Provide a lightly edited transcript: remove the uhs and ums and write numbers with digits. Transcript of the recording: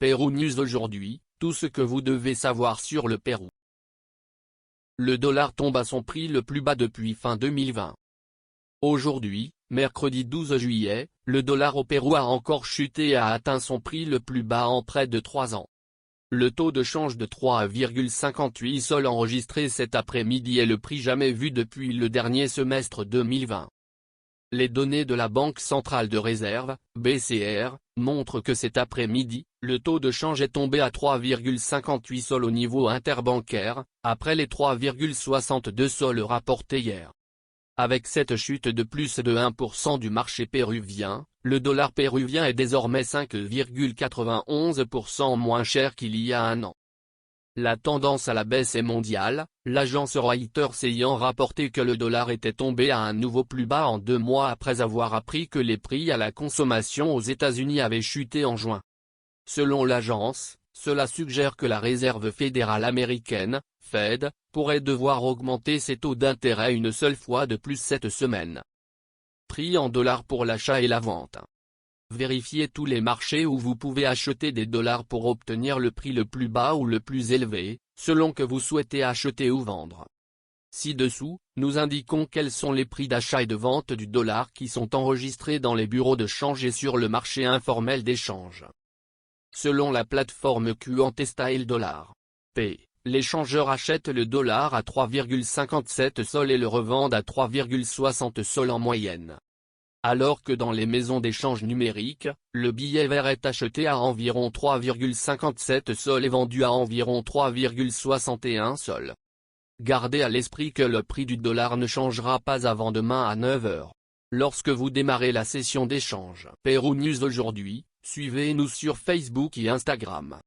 Pérou News aujourd'hui, tout ce que vous devez savoir sur le Pérou. Le dollar tombe à son prix le plus bas depuis fin 2020. Aujourd'hui, mercredi 12 juillet, le dollar au Pérou a encore chuté et a atteint son prix le plus bas en près de 3 ans. Le taux de change de 3,58 sol enregistré cet après-midi est le prix jamais vu depuis le dernier semestre 2020. Les données de la Banque centrale de réserve, BCR, montrent que cet après-midi, le taux de change est tombé à 3,58 sol au niveau interbancaire, après les 3,62 sols rapportés hier. Avec cette chute de plus de 1% du marché péruvien, le dollar péruvien est désormais 5,91% moins cher qu'il y a un an. La tendance à la baisse est mondiale, l'agence Reuters ayant rapporté que le dollar était tombé à un nouveau plus bas en 2 mois après avoir appris que les prix à la consommation aux États-Unis avaient chuté en juin. Selon l'agence, cela suggère que la Réserve fédérale américaine, Fed, pourrait devoir augmenter ses taux d'intérêt une seule fois de plus cette semaine. Prix en dollars pour l'achat et la vente. Vérifiez tous les marchés où vous pouvez acheter des dollars pour obtenir le prix le plus bas ou le plus élevé, selon que vous souhaitez acheter ou vendre. Ci-dessous, nous indiquons quels sont les prix d'achat et de vente du dollar qui sont enregistrés dans les bureaux de change et sur le marché informel d'échange. Selon la plateforme Quantestyle Dollar P, l'échangeur achète le dollar à 3,57 sols et le revendent à 3,60 sols en moyenne. Alors que dans les maisons d'échange numériques, le billet vert est acheté à environ 3,57 sols et vendu à environ 3,61 sols. Gardez à l'esprit que le prix du dollar ne changera pas avant demain à 9 h. Lorsque vous démarrez la session d'échange. Pérou News aujourd'hui, suivez-nous sur Facebook et Instagram.